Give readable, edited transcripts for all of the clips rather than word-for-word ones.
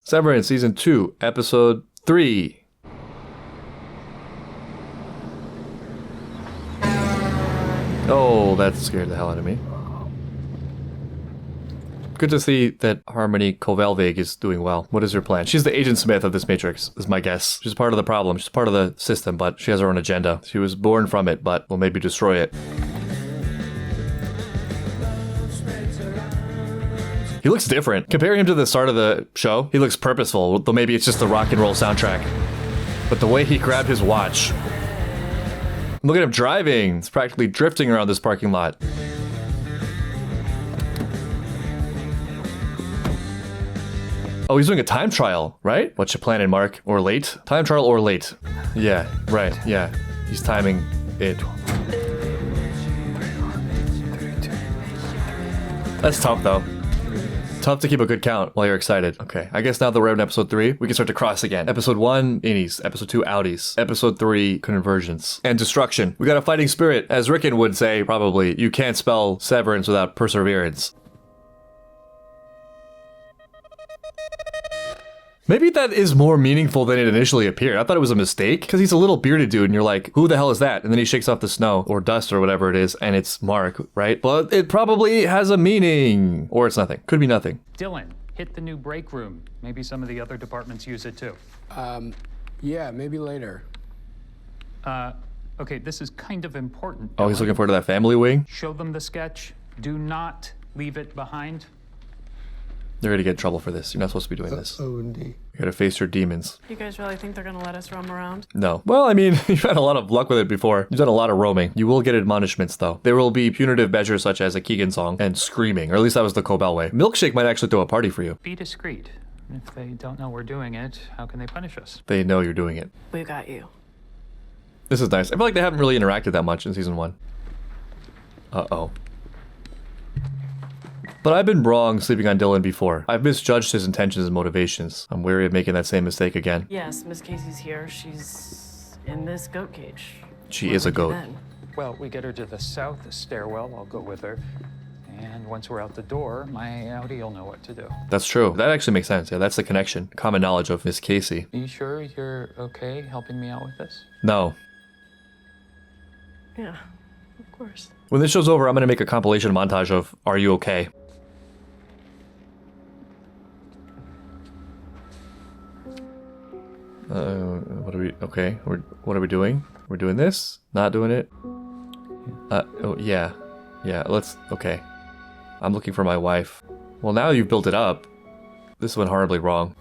Severance Season 2, Episode 3. Oh, that scared the hell out of me. Good to see that Harmony Kovalvig is doing well. What is her plan? She's the Agent Smith of this Matrix, is my guess. She's part of the problem. She's part of the system, but she has her own agenda. She was born from it, but will maybe destroy it. He looks different. Comparing him to the start of the show, he looks purposeful, though maybe it's just the rock and roll soundtrack. But the way he grabbed his watch. Look at him driving. He's practically drifting around this parking lot. Oh, he's doing a time trial, right? What's your plan, Mark? Or late? Time trial or late? Yeah, right, yeah. He's timing it. That's tough, though. Tough to keep a good count while you're excited. Okay, I guess now that we're in episode 3, we can start to cross again. Episode 1, Innies. Episode 2, Outies. Episode 3, Convergence. And Destruction. We got a fighting spirit. As Ricken would say, probably, you can't spell Severance without perseverance. Maybe that is more meaningful than it initially appeared. I thought it was a mistake, because he's a little bearded dude, and you're like, who the hell is that? And then he shakes off the snow, or dust, or whatever it is, and it's Mark, right? But it probably has a meaning. Or it's nothing. Could be nothing. Dylan, hit the new break room. Maybe some of the other departments use it too. Yeah, maybe later. Okay, this is kind of important. Oh, he's looking forward to that family wing? Show them the sketch. Do not leave it behind. They're gonna get in trouble for this. You're not supposed to be doing this. Indeed. You gotta face your demons. You guys really think they're gonna let us roam around? No. Well, I mean, you've had a lot of luck with it before. You've done a lot of roaming. You will get admonishments, though. There will be punitive measures such as a Keegan song and screaming, or at least that was the Cobell way. Milkshake might actually throw a party for you. Be discreet. If they don't know we're doing it, how can they punish us? They know you're doing it. We got you. This is nice. I feel like they haven't really interacted that much in season 1. Uh-oh. But I've been wrong sleeping on Dylan before. I've misjudged his intentions and motivations. I'm wary of making that same mistake again. Yes, Miss Casey's here. She's in this goat cage. She What is a would you goat. then? Well, we get her to the south stairwell. I'll go with her. And once we're out the door, my Outie will know what to do. That's true. That actually makes sense. Yeah, that's the connection. Common knowledge of Miss Casey. Are you sure you're okay helping me out with this? No. Yeah, of course. When this show's over, I'm gonna make a compilation montage of Are You Okay? What are we, okay, what are we doing? We're doing this? Not doing it? Oh, yeah. Yeah, okay. I'm looking for my wife. Well, now you've built it up. This went horribly wrong.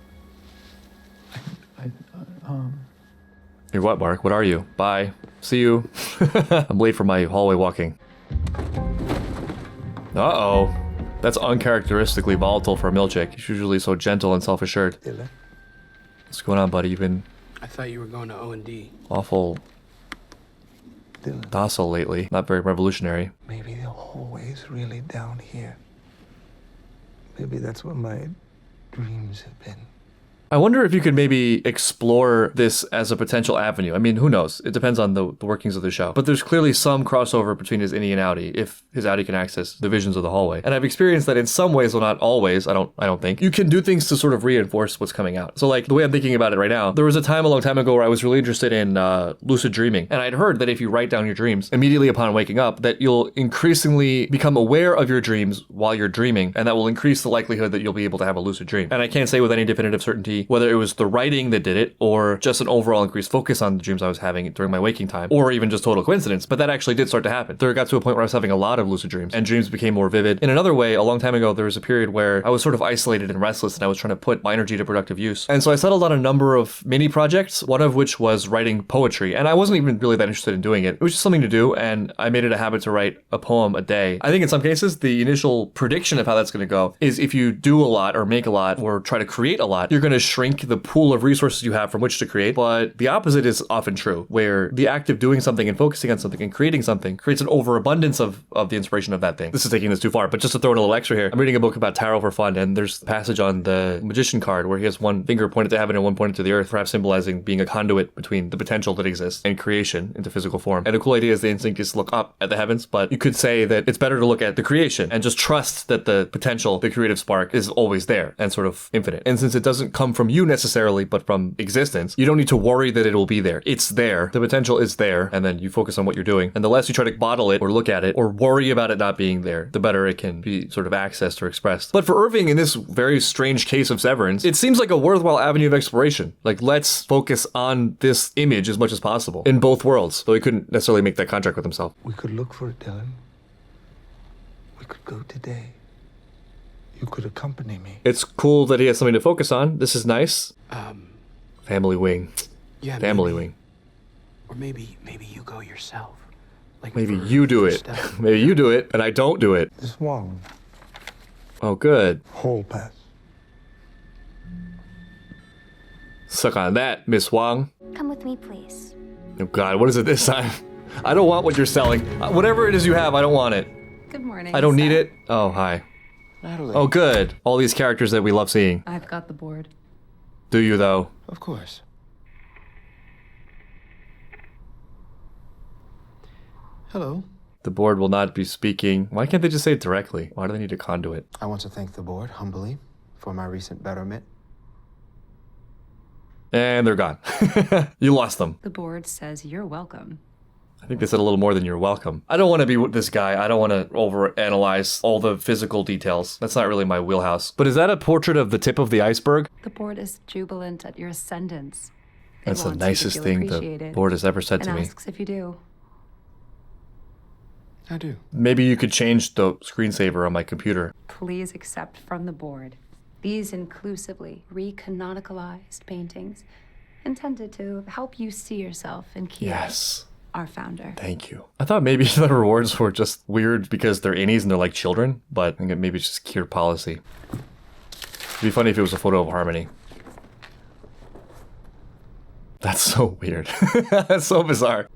You're what, Mark? What are you? Bye. See you. I'm late for my hallway walking. Uh-oh. That's uncharacteristically volatile for a milkshake. He's usually so gentle and self-assured. What's going on, buddy? You've been... I thought you were going to O&D. awful docile lately. Not very revolutionary. Maybe the hallway's really down here. Maybe that's where my dreams have been. I wonder if you could maybe explore this as a potential avenue. I mean, who knows? It depends on the workings of the show. But there's clearly some crossover between his Innie and Outie, if his Outie can access the visions of the hallway. And I've experienced that in some ways, well, not always, I don't think, you can do things to sort of reinforce what's coming out. So like the way I'm thinking about it right now, there was a time a long time ago where I was really interested in lucid dreaming. And I'd heard that if you write down your dreams immediately upon waking up, that you'll increasingly become aware of your dreams while you're dreaming. And that will increase the likelihood that you'll be able to have a lucid dream. And I can't say with any definitive certainty whether it was the writing that did it, or just an overall increased focus on the dreams I was having during my waking time, or even just total coincidence, but that actually did start to happen. There got to a point where I was having a lot of lucid dreams, and dreams became more vivid. In another way, a long time ago, there was a period where I was sort of isolated and restless, and I was trying to put my energy to productive use. And so I settled on a number of mini projects, one of which was writing poetry, and I wasn't even really that interested in doing it. It was just something to do, and I made it a habit to write a poem a day. I think in some cases, the initial prediction of how that's going to go is if you do a lot, or make a lot, or try to create a lot, you're going to shrink the pool of resources you have from which to create. But the opposite is often true, where the act of doing something and focusing on something and creating something creates an overabundance of the inspiration of that thing. This is taking this too far, but just to throw in a little extra here, I'm reading a book about tarot for fun, and there's a passage on the magician card where he has one finger pointed to heaven and one pointed to the earth, perhaps symbolizing being a conduit between the potential that exists and creation into physical form. And a cool idea is the instinct is to look up at the heavens, but you could say that it's better to look at the creation and just trust that the potential, the creative spark, is always there and sort of infinite. And since it doesn't come from you necessarily, but from existence. You don't need to worry that it will be there. It's there. The potential is there, and then you focus on what you're doing. And the less you try to bottle it or look at it or worry about it not being there, the better it can be sort of accessed or expressed. But for Irving, in this very strange case of Severance, it seems like a worthwhile avenue of exploration. Like, let's focus on this image as much as possible in both worlds, though he couldn't necessarily make that contract with himself. We could look for it, Dylan. We could go today. You could accompany me. It's cool that he has something to focus on. This is nice. Family wing. Yeah. Family maybe. wing. Or maybe you go yourself. Like Maybe for you do it. step. Maybe you do it, and I don't do it. This one. Oh, good. Whole pass. Suck on that, Miss Wang. Come with me, please. Oh, God, what is it this time? I don't want what you're selling. Whatever it is you have, I don't want it. Good morning. I don't need Seth. it. Oh, hi. Natalie. Oh, good. All these characters that we love seeing. I've got the board. Do you, though? Of course. Hello. The board will not be speaking. Why can't they just say it directly? Why do they need a conduit? I want to thank the board humbly for my recent betterment. And they're gone. You lost them. The board says you're welcome. I think they said a little more than you're welcome. I don't want to be with this guy. I don't want to overanalyze all the physical details. That's not really my wheelhouse. But is that a portrait of the tip of the iceberg? The board is jubilant at your ascendance. It That's the wants you to nicest feel thing the appreciated board has ever said and to me. asks if you do. I do. Maybe you could change the screensaver on my computer. Please accept from the board these inclusively recanonicalized paintings intended to help you see yourself in Q, Yes. our founder. Thank you. I thought maybe the rewards were just weird because they're innies and they're like children, but I think maybe it's just Kier policy. It'd be funny if it was a photo of Harmony. That's so weird. That's so bizarre.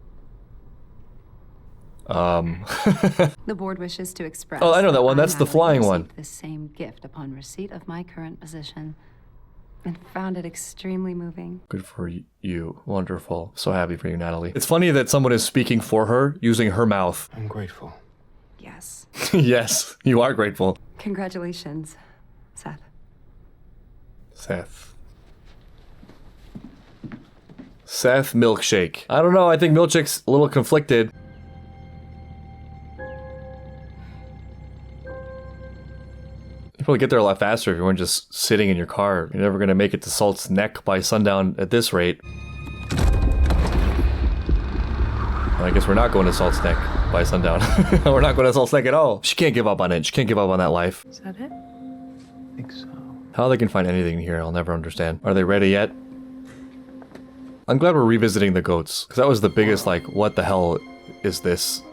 The board wishes to express. Oh, I know that one. I, That's the Natalie, flying one. received the same gift upon receipt of my current position, and found it extremely moving. Good for you. Wonderful. So happy for you, Natalie. It's funny that someone is speaking for her using her mouth. I'm grateful. Yes. Yes, you are grateful. Congratulations, Seth. Seth Milkshake. I don't know. I think Milkshake's a little conflicted. You probably get there a lot faster if you weren't just sitting in your car. You're never going to make it to Salt's Neck by sundown at this rate. Well, I guess we're not going to Salt's Neck by sundown. We're not going to Salt's Neck at all. She can't give up on it. She can't give up on that life. Is that it? I think so. How they can find anything here, I'll never understand. Are they ready yet? I'm glad we're revisiting the goats, because that was the biggest, like, what the hell is this?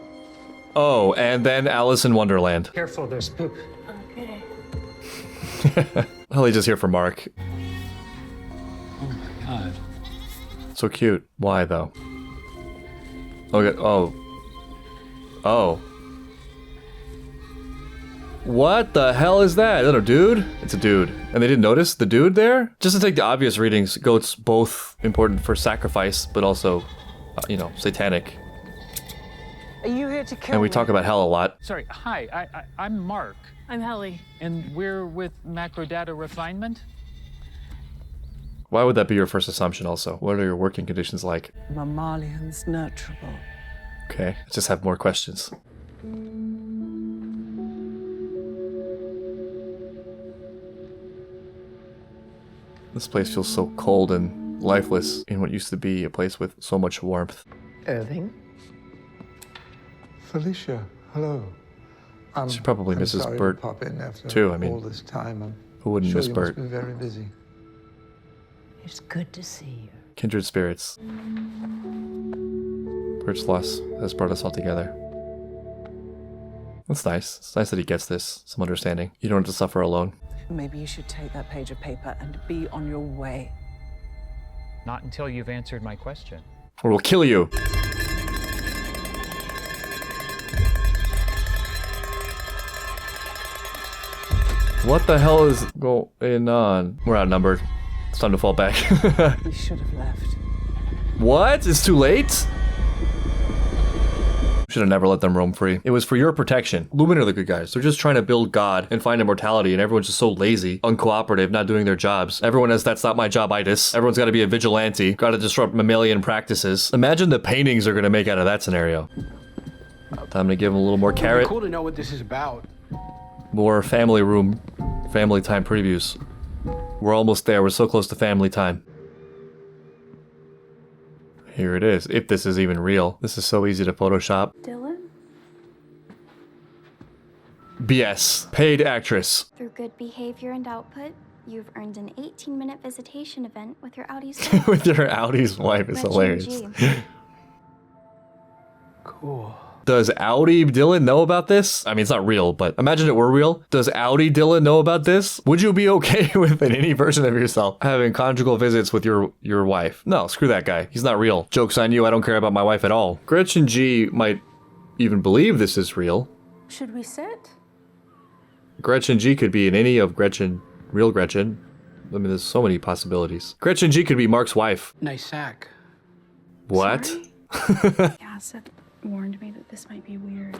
Oh, and then Alice in Wonderland. Careful, there's poop. Okay. Holly's just here for Mark. Oh my god. So cute. Why, though? Okay, oh. Oh. What the hell is that? Is that a dude? It's a dude. And they didn't notice the dude there? Just to take the obvious readings, goats both important for sacrifice, but also, you know, satanic. Are you here to kill And we me? talk about hell a lot. Sorry, hi, I'm Mark, I'm Helly. and we're with Macrodata Refinement. Why would that be your first assumption also? What are your working conditions like? Mammalians nurturable. Okay, let's just have more questions. This place feels so cold and lifeless in what used to be a place with so much warmth. Irving? Felicia, hello. She probably I'm misses sorry Bert, to pop in after too, I mean, all this time. I'm who wouldn't sure miss you Bert? must be very busy. It's good to see you. Kindred spirits. Bert's loss has brought us all together. That's nice. It's nice that he gets this, some understanding. You don't have to suffer alone. Maybe you should take that page of paper and be on your way. Not until you've answered my question. Or we'll kill you. What the hell is going on? We're outnumbered. It's time to fall back. We should have left. What? It's too late? Should have never let them roam free. It was for your protection. Lumen are the good guys. They're just trying to build God and find immortality, and everyone's just so lazy, uncooperative, not doing their jobs. Everyone has that's not my job-itis. Everyone's got to be a vigilante, got to disrupt mammalian practices. Imagine the paintings they're going to make out of that scenario. Time to give them a little more carrot. Cool to know what this is about. More family room, family time previews. We're almost there. We're so close to family time. Here it is, if this is even real. This is so easy to Photoshop. Dylan? BS. Paid actress. Through good behavior and output, you've earned an 18-minute visitation event with your Audie's With your Audie's wife is Reggie hilarious. G. Cool. Does Outie Dylan know about this? I mean, it's not real, but imagine it were real. Does Outie Dylan know about this? Would you be okay with any version of yourself having conjugal visits with your wife? No, screw that guy. He's not real. Joke's on you. I don't care about my wife at all. Gretchen G might even believe this is real. Should we sit? Gretchen G could be in any of real Gretchen. I mean, there's so many possibilities. Gretchen G could be Mark's wife. Nice sack. What? Sorry? Yeah, Seth warned me that this might be weird.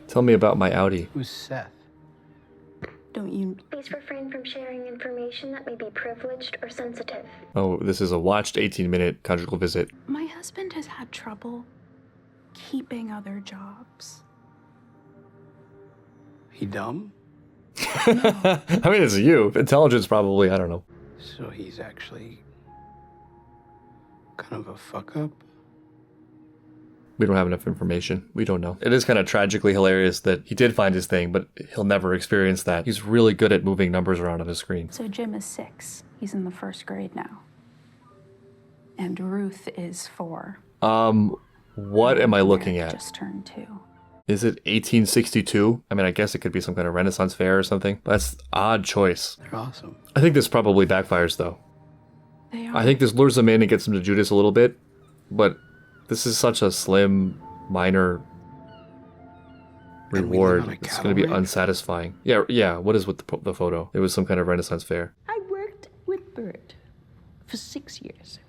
Tell me about my Outie. Who's Seth? Don't you... Please refrain from sharing information that may be privileged or sensitive. Oh, this is a watched 18-minute conjugal visit. My husband has had trouble keeping other jobs. He dumb? I mean, it's you. Intelligence, probably. I don't know. So he's actually kind of a fuck up? We don't have enough information. We don't know. It is kind of tragically hilarious that he did find his thing, but he'll never experience that. He's really good at moving numbers around on his screen. So Jim is 6. He's in the 1st grade now. And Ruth is 4. What am I looking at? Just turned 2. Is it 1862? I mean, I guess it could be some kind of Renaissance fair or something. But that's odd choice. They're awesome. I think this probably backfires, though. They are. I think this lures them in and gets them to Judas a little bit, but this is such a slim, minor reward. It's going to be unsatisfying. Yeah. What is with the photo? It was some kind of Renaissance fair. I worked with Bert for 6 years.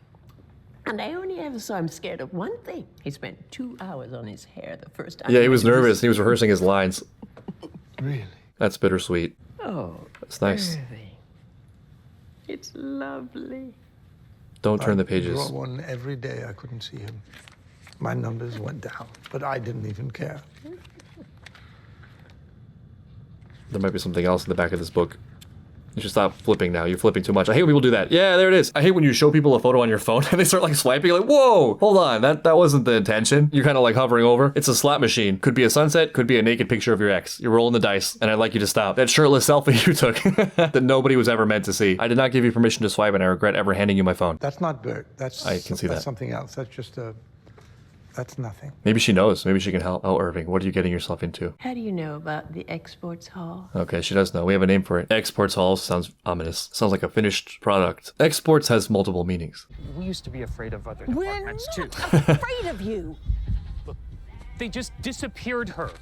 And I only ever saw him scared of one thing. He spent 2 hours on his hair the first time. Yeah, he was nervous. He was rehearsing his lines. Really? That's bittersweet. Oh, That's nice. Irving. It's lovely. Don't turn the I pages. draw one every day. I couldn't see him. My numbers went down, but I didn't even care. There might be something else in the back of this book. You should stop flipping now. You're flipping too much. I hate when people do that. Yeah, there it is. I hate when you show people a photo on your phone and they start like swiping. Like, whoa, hold on. That wasn't the intention. You're kind of like hovering over. It's a slot machine. Could be a sunset. Could be a naked picture of your ex. You're rolling the dice, and I'd like you to stop. That shirtless selfie you took that nobody was ever meant to see. I did not give you permission to swipe, and I regret ever handing you my phone. That's not Bert. I can see that. That's something else. That's just a... That's nothing. Maybe she knows. Maybe she can help. Oh, Irving, what are you getting yourself into? How do you know about the exports hall? Okay, she does know. We have a name for it. Exports Hall sounds ominous. Sounds like a finished product. Exports has multiple meanings. We used to be afraid of other We're departments too. not afraid of you. Look, they just disappeared her.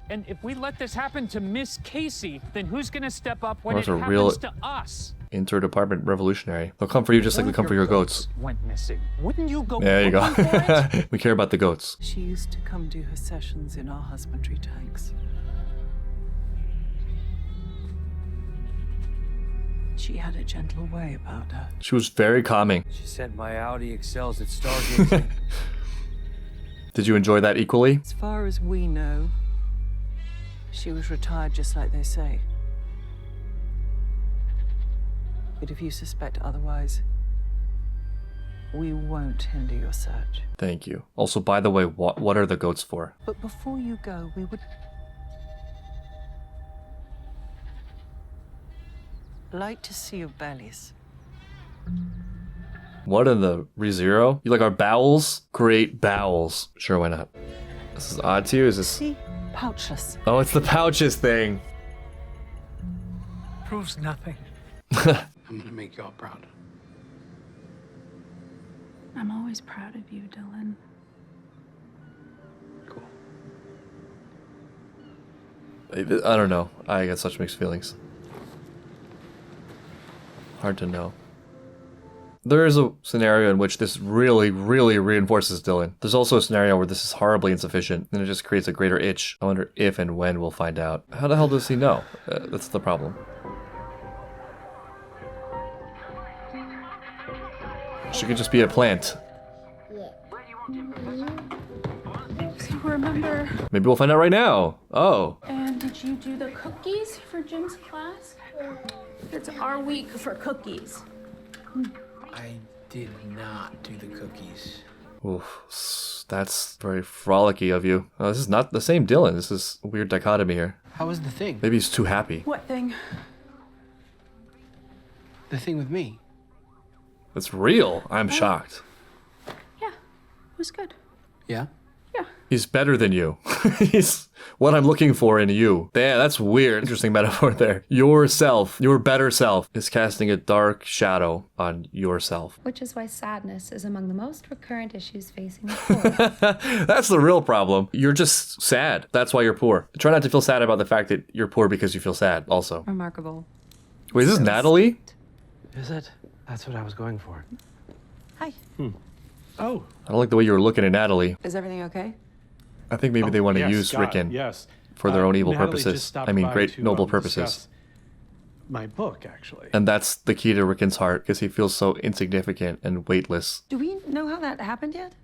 And if we let this happen to Miss Casey, then who's gonna step up when That's it a happens real- to us? Interdepartment revolutionary. They'll come for you just like they come for your goats. Went missing. Wouldn't you go? There you go. looking for it? We care about the goats. She used to come do her sessions in our husbandry tanks. She had a gentle way about her. She was very calming. She said my Outie excels at stargazing. Did you enjoy that equally? As far as we know, she was retired just like they say. But if you suspect otherwise, we won't hinder your search. Thank you. Also, by the way, what are the goats for? But before you go, we would like to see your bellies. What in the ReZero? You like our bowels? Great bowels. Sure, why not? This is odd to you? Is this... See? Pouchless. Oh, it's the pouches thing. Proves nothing. I'm gonna make y'all proud. I'm always proud of you, Dylan. Cool. I don't know. I got such mixed feelings. Hard to know. There is a scenario in which this really, really reinforces Dylan. There's also a scenario where this is horribly insufficient, and it just creates a greater itch. I wonder if and when we'll find out. How the hell does he know? That's the problem. She could just be a plant. So remember... Maybe we'll find out right now. Oh. And did you do the cookies for Jim's class? It's our week for cookies. I did not do the cookies. Oof, that's very frolicky of you. This is not the same Dylan. This is a weird dichotomy here. How was the thing? Maybe he's too happy. What thing? The thing with me. It's real. I'm shocked. Yeah, it was good. Yeah? Yeah. He's better than you. He's what I'm looking for in you. Damn, that's weird. Interesting metaphor there. Yourself, your better self, is casting a dark shadow on yourself. Which is why sadness is among the most recurrent issues facing the poor. That's the real problem. You're just sad. That's why you're poor. Try not to feel sad about the fact that you're poor because you feel sad also. Remarkable. Wait, is this Natalie? Is it? That's what I was going for. Hi. Oh. I don't like the way you were looking at Natalie. Is everything okay? I think maybe they want to use Scott, Ricken yes. for their own evil Natalie purposes. just stopped I mean, by great to, noble discuss purposes. My book, actually. And that's the key to Ricken's heart, because he feels so insignificant and weightless. Do we know how that happened yet?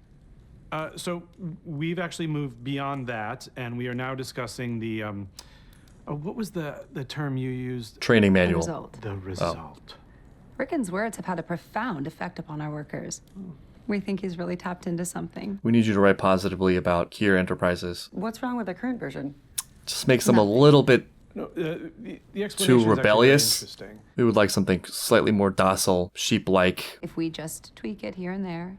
So we've actually moved beyond that, and we are now discussing the, what was the term you used? Training manual. Result. The result. Ricken's words have had a profound effect upon our workers. We think he's really tapped into something. We need you to write positively about Kier Enterprises. What's wrong with the current version? Just makes them a little bit No, the explanation too is actually rebellious. very interesting. We would like something slightly more docile, sheep-like. If we just tweak it here and there.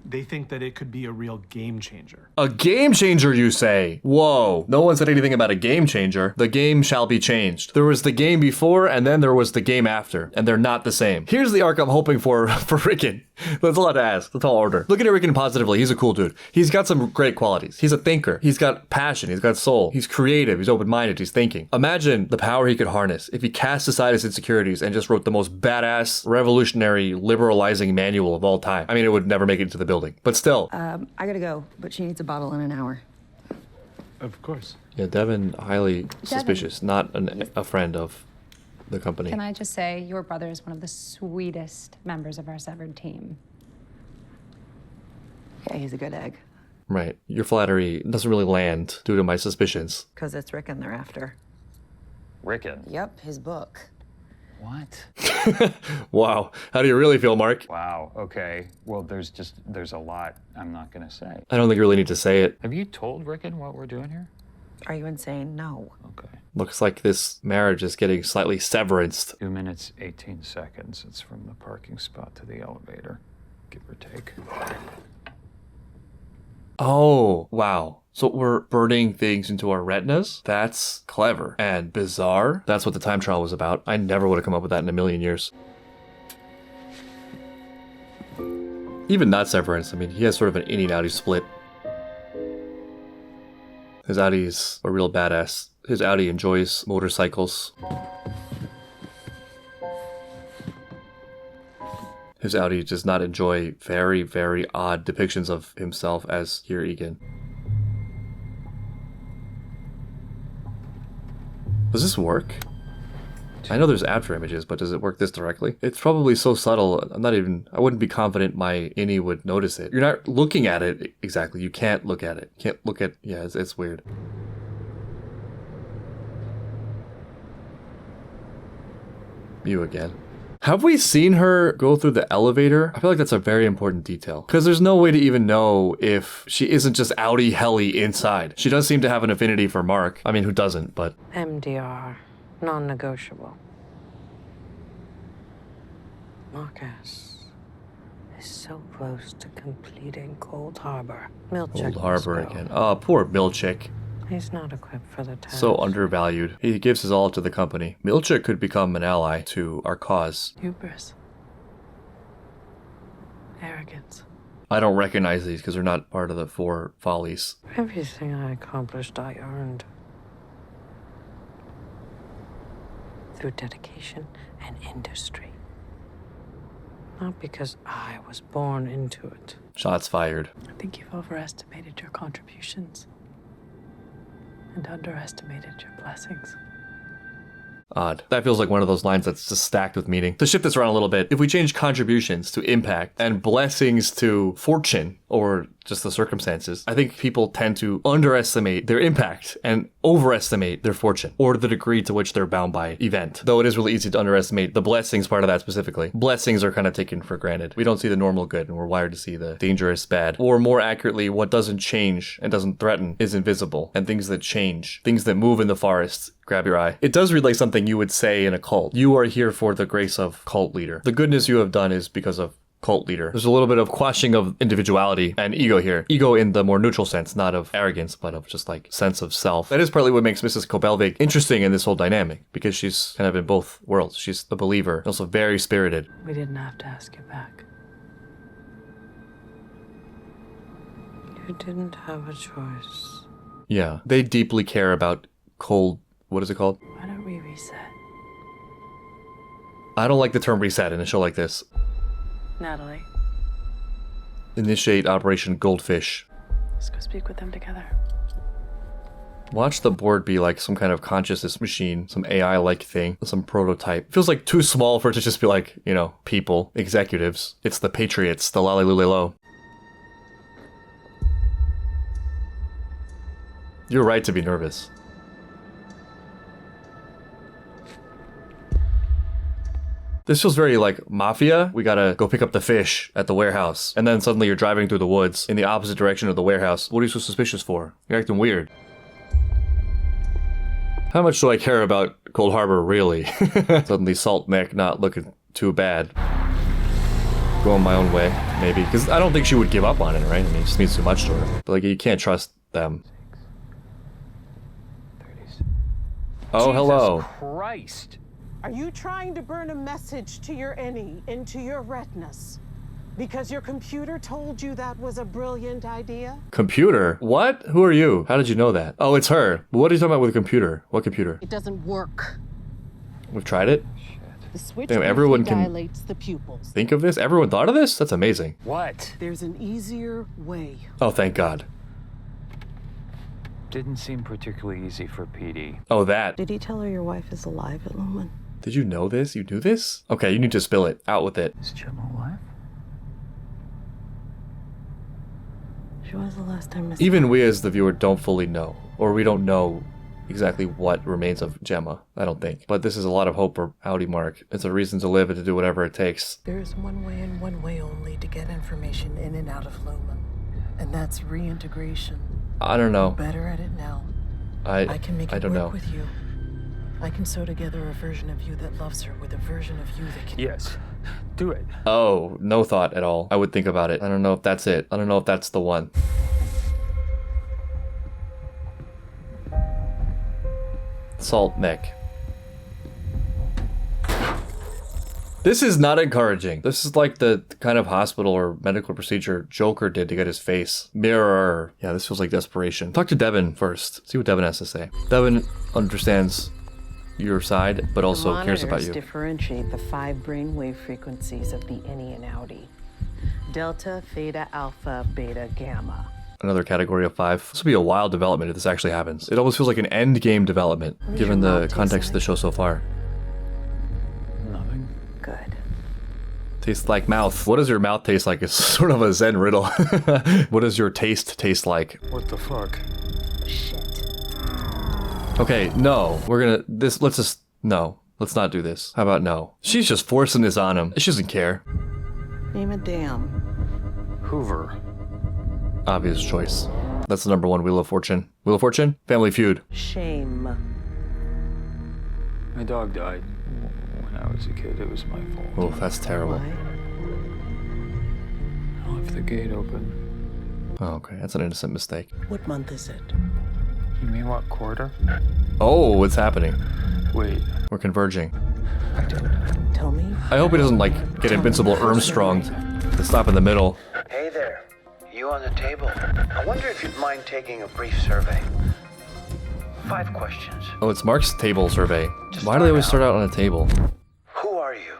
They think that it could be a real game changer. A game changer, you say? Whoa. No one said anything about a game changer. The game shall be changed. There was the game before, and then there was the game after, and they're not the same. Here's the arc I'm hoping for Ricken. That's a lot to ask. That's a tall order. Looking at Ricken positively, he's a cool dude. He's got some great qualities. He's a thinker. He's got passion. He's got soul. He's creative. He's open-minded. He's thinking. Imagine the power he could harness if he cast aside his insecurities and just wrote the most badass, revolutionary, liberalizing manual of all time. I mean, it would never make it into the building, but still. I gotta go, but she needs a bottle in an hour. Of course. Yeah, Devin, highly suspicious. Not a friend of the company. Can I just say, your brother is one of the sweetest members of our severed team. Yeah, he's a good egg. Right. Your flattery doesn't really land due to my suspicions. Because it's Ricken they're after. Ricken? Yep, his book. What? Wow. How do you really feel, Mark? Wow, okay. Well, there's a lot I'm not gonna say. I don't think you really need to say it. Have you told Ricken what we're doing here? Are you insane? No. Okay. Looks like this marriage is getting slightly severanced. 2 minutes, 18 seconds. It's from the parking spot to the elevator, give or take. Oh, wow. So we're burning things into our retinas? That's clever and bizarre. That's what the time trial was about. I never would have come up with that in a million years. Even not Severance. I mean, he has sort of an innie and outie split. His Outie's a real badass. His Outie enjoys motorcycles. His Outie does not enjoy very, very odd depictions of himself as Kier Egan. Does this work? I know there's after images, but does it work this directly? It's probably so subtle, I wouldn't be confident my innie would notice it. You're not looking at it exactly. You can't look at it. Can't look at, yeah, it's weird. You again. Have we seen her go through the elevator? I feel like that's a very important detail. Because there's no way to even know if she isn't just outie helly inside. She does seem to have an affinity for Mark. I mean, who doesn't, but... MDR. Non-negotiable. Marcus is so close to completing Cold Harbor. Milchick Cold Harbor again. Oh, poor Milchick. He's not equipped for the task. So undervalued. He gives his all to the company. Milchick could become an ally to our cause. Hubris. Arrogance. I don't recognize these because they're not part of the 4 follies. Everything I accomplished, I earned. Through dedication and industry. Not because I was born into it. Shots fired. I think you've overestimated your contributions and underestimated your blessings. Odd. That feels like one of those lines that's just stacked with meaning. To shift this around a little bit, if we change contributions to impact and blessings to fortune or just the circumstances, I think people tend to underestimate their impact and overestimate their fortune or the degree to which they're bound by event. Though it is really easy to underestimate the blessings part of that specifically. Blessings are kind of taken for granted. We don't see the normal good and we're wired to see the dangerous bad. Or more accurately, what doesn't change and doesn't threaten is invisible. And things that change, things that move in the forest, grab your eye. It does read like something you would say in a cult. You are here for the grace of cult leader. The goodness you have done is because of cult leader. There's a little bit of quashing of individuality and ego here. Ego in the more neutral sense, not of arrogance, but of just like sense of self. That is partly what makes Mrs. Kobelvik interesting in this whole dynamic, because she's kind of in both worlds. She's a believer, also very spirited. We didn't have to ask you back. You didn't have a choice. Yeah, they deeply care about cold, what is it called? Why don't we reset? I don't like the term reset in a show like this. Natalie, Initiate Operation Goldfish. let's go speak with them together. Watch the board be like some kind of consciousness machine, some AI-like thing, some prototype. It feels like too small for it to just be like, you know, people, executives. It's the Patriots, the Lalilulelo. You're right to be nervous. This feels very like mafia. We gotta go pick up the fish at the warehouse. And then suddenly you're driving through the woods in the opposite direction of the warehouse. What are you so suspicious for? You're acting weird. How much do I care about Cold Harbor, really? Suddenly Salt Neck not looking too bad. Going my own way, maybe. Because I don't think she would give up on it, right? I mean, it just means too much to her. But like, you can't trust them. Oh, hello. Jesus Christ. Are you trying to burn a message to your innie into your retinas? Because your computer told you that was a brilliant idea? Computer? What? Who are you? How did you know that? Oh, it's her. What are you talking about with a computer? What computer? It doesn't work. We've tried it? The switch Damn, everyone can dilates the pupils. think of this? Everyone thought of this? That's amazing. What? There's an easier way. Oh, thank God. Didn't seem particularly easy for PD. Oh, that. Did he tell her your wife is alive at Lumen? Did you know this? You knew this? Okay, you need to spill it. Out with it. Is Gemma alive? She was the last time. Even we as the viewer don't fully know. Or we don't know exactly what remains of Gemma, I don't think. But this is a lot of hope for Outie Mark. It's a reason to live and to do whatever it takes. There is one way and one way only to get information in and out of Lumen. And that's reintegration. I don't know. You're better at it now. I can make I it don't work know. with you. I can sew together a version of you that loves her with a version of you that can... Yes. Do it. Oh, no thought at all. I would think about it. I don't know if that's it. I don't know if that's the one. Salt Neck. This is not encouraging. This is like the kind of hospital or medical procedure Joker did to get his face. Mirror. Yeah, this feels like desperation. Talk to Devin first. See what Devin has to say. Devin understands your side, but also cares about you. Differentiate the 5 brainwave frequencies of the innie and outie. Delta, theta, alpha, beta, gamma. Another category of 5. This will be a wild development if this actually happens. It almost feels like an end game development, given the context of the show so far. Nothing. Good. Tastes like mouth. What does your mouth taste like? It's sort of a Zen riddle. What does your taste taste like? What the fuck? Shit. Okay, no. Let's not do this. How about no? She's just forcing this on him. She doesn't care. Name a dam. Hoover. Obvious choice. That's the number 1 Wheel of Fortune. Wheel of Fortune? Family Feud. Shame. My dog died when I was a kid. It was my fault. Oh, that's terrible. Why? I left the gate open. Oh, okay. That's an innocent mistake. What month is it? You mean what quarter? Oh, what's happening? Wait. We're converging. Tell me. I hope he doesn't, like, get Invincible Armstrong to stop in the middle. Hey there. You on the table. I wonder if you'd mind taking a brief survey. 5 questions. Oh, it's Mark's table survey. Why do they always start out on a table? Who are you?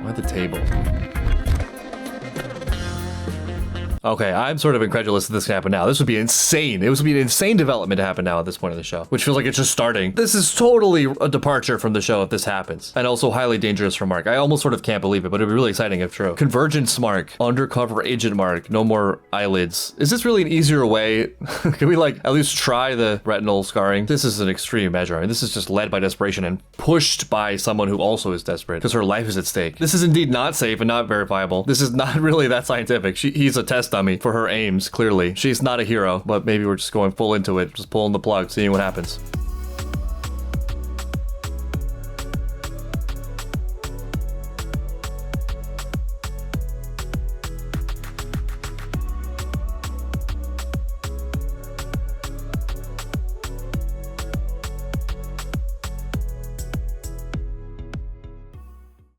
Why the table? Okay, I'm sort of incredulous that this can happen now. This would be insane. It would be an insane development to happen now at this point of the show, which feels like it's just starting. This is totally a departure from the show if this happens, and also highly dangerous for Mark. I almost sort of can't believe it, but it'd be really exciting if true. Convergence Mark, undercover agent Mark, no more eyelids. Is this really an easier way? Can we like at least try the retinal scarring? This is an extreme measure. I mean, this is just led by desperation and pushed by someone who also is desperate because her life is at stake. This is indeed not safe and not verifiable. This is not really that scientific. He's a test dummy for her aims, clearly. She's not a hero, but maybe we're just going full into it, just pulling the plug, seeing what happens.